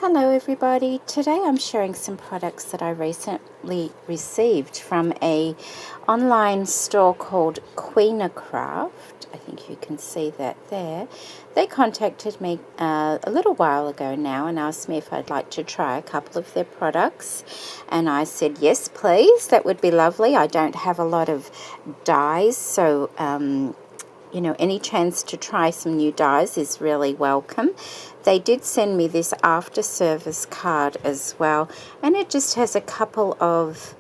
Hello everybody, today I'm sharing some products that I recently received from a online store called Queenacraft. I think you can see that there. They contacted me a little while ago now and asked me if I'd like to try a couple of their products, and I said yes please, that would be lovely. I don't have a lot of dyes, so any chance to try some new dyes is really welcome. They did send me this after service card as well, and it just has a couple of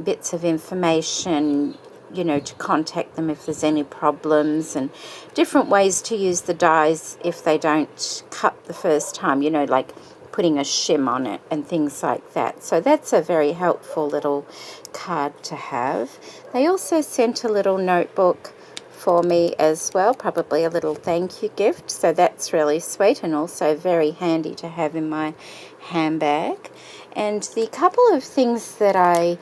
bits of information, to contact them if there's any problems, and different ways to use the dyes if they don't cut the first time, like putting a shim on it and things like that. So that's a very helpful little card to have. They also sent a little notebook for me as well, probably a little thank you gift, so that's really sweet and also very handy to have in my handbag. And the couple of things that I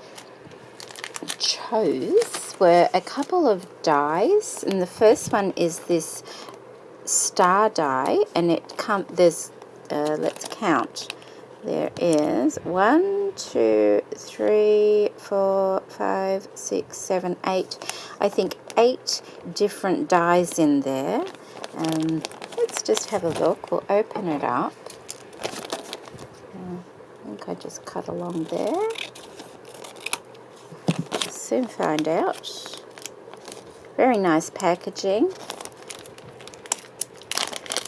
chose were a couple of dyes, and the first one is this star die, and there's let's count. There is 1, 2, 3, 4, 5, 6, 7, 8. I think 8 different dyes in there. Let's just have a look. We'll open it up. I think I just cut along there. We'll soon find out. Very nice packaging.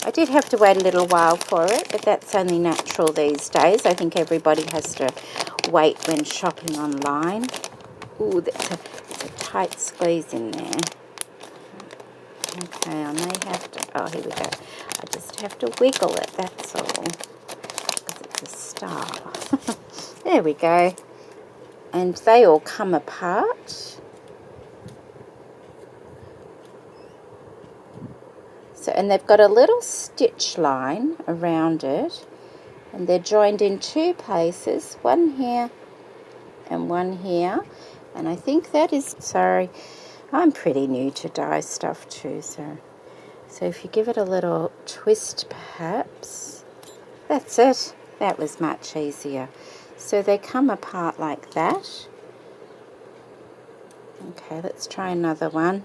I did have to wait a little while for it, but that's only natural these days. I think everybody has to wait when shopping online. Ooh, that's a tight squeeze in there. Okay, I may have to, oh, here we go. I just have to wiggle it, that's all, because it's a star. There we go. And they all come apart. So, and they've got a little stitch line around it, and they're joined in 2 places, one here and one here. And I think that is, sorry, I'm pretty new to dye stuff too, so if you give it a little twist perhaps, that's it. That was much easier. So they come apart like that. Okay, let's try another one.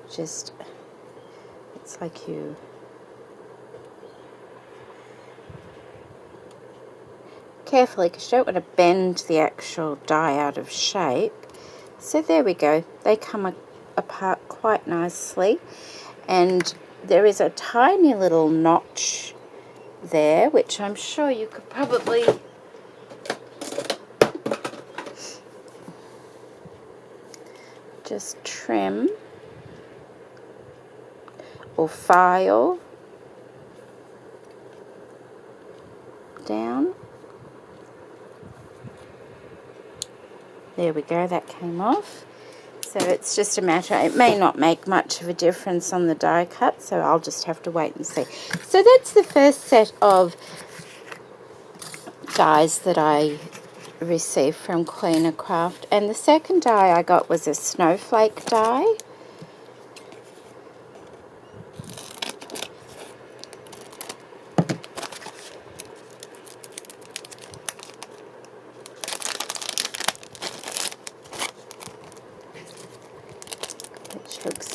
Just, it's like you carefully, because you don't want to bend the actual die out of shape. So there we go. They come apart quite nicely, and there is a tiny little notch there, which I'm sure you could probably just trim or file down. There we go, that came off. So it's just a matter, it may not make much of a difference on the die cut, so I'll just have to wait and see. So that's the first set of dies that I received from Queenacraft, and the second die I got was a snowflake die.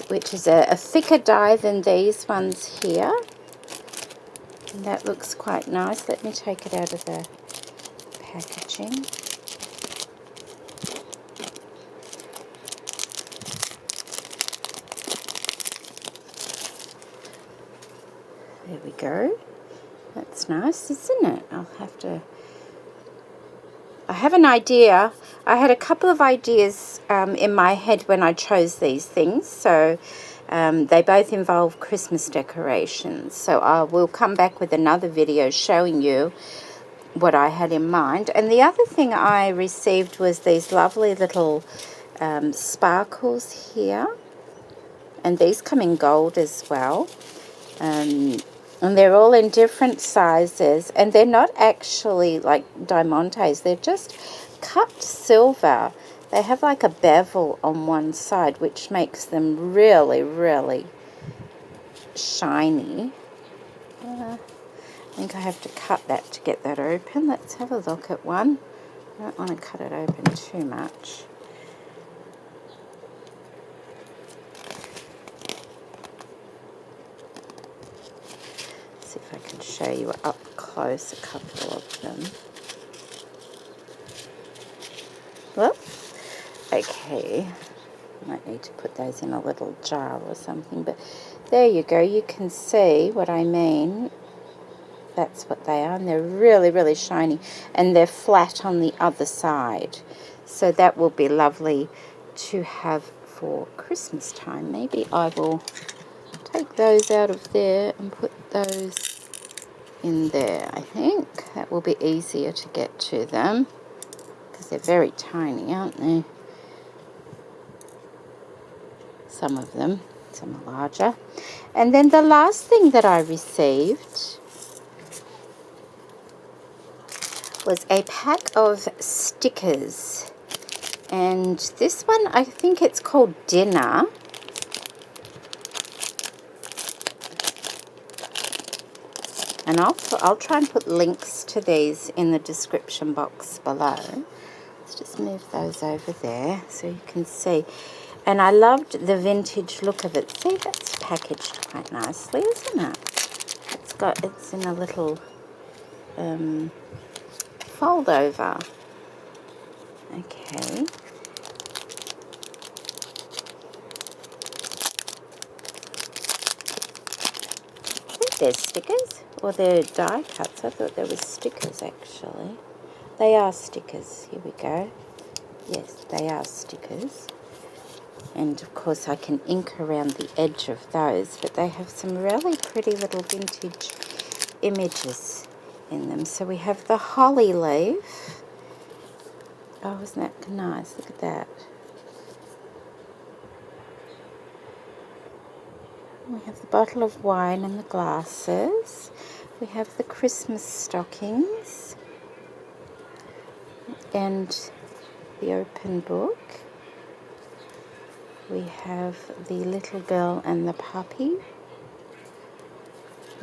Which is a thicker die than these ones here. And that looks quite nice. Let me take it out of the packaging. There we go. That's nice, isn't it? I have an idea. I had a couple of ideas in my head when I chose these things, so they both involve Christmas decorations. So I will come back with another video showing you what I had in mind. And the other thing I received was these lovely little sparkles here, and these come in gold as well. And they're all in different sizes, and they're not actually like diamantes, they're just cut silver. They have like a bevel on one side, which makes them really, really shiny. I think I have to cut that to get that open. Let's have a look at one. I don't want to cut it open too much. See if I can show you up close a couple of them. Well, okay. Might need to put those in a little jar or something, but there you go. You can see what I mean. That's what they are, and they're really, really shiny, and they're flat on the other side. So that will be lovely to have for Christmas time. Maybe I will take those out of there and put those in there. I think that will be easier to get to them because they're very tiny, aren't they? Some of them, some are larger. And then the last thing that I received was a pack of stickers, and this one, I think it's called Dinner. And I'll try and put links to these in the description box below. Let's just move those over there so you can see. And I loved the vintage look of it. See, that's packaged quite nicely, isn't it? It's in a little fold over. Okay. I think they're stickers, or they're die cuts. I thought they were stickers actually. They are stickers. Here we go. Yes, they are stickers. And of course I can ink around the edge of those, but they have some really pretty little vintage images in them. So we have the holly leaf. Oh, isn't that nice? Look at that. We have the bottle of wine and the glasses. We have the Christmas stockings and the open book. We have the little girl and the puppy.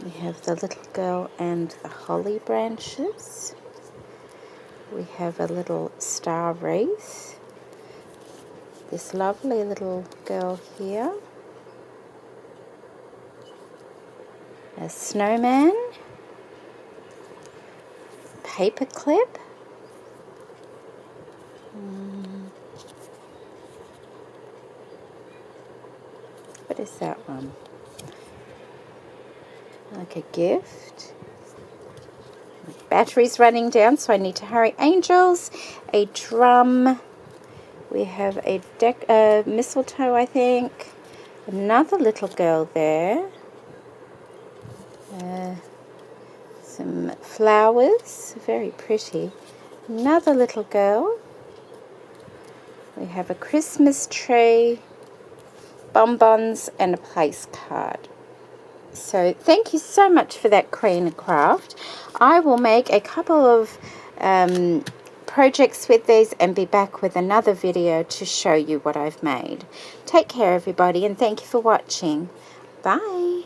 We have the little girl and the holly branches. We have a little star wreath. This lovely little girl here. A snowman. Paper clip. What is that one? Like a gift. Battery's running down, so I need to hurry. Angels, a drum. We have a mistletoe, I think. Another little girl there. Some flowers, very pretty. Another little girl. We have a Christmas tree, bonbons, and a place card. So thank you so much for that, Karina Craft. I will make a couple of projects with these and be back with another video to show you what I've made. Take care, everybody, and thank you for watching. Bye.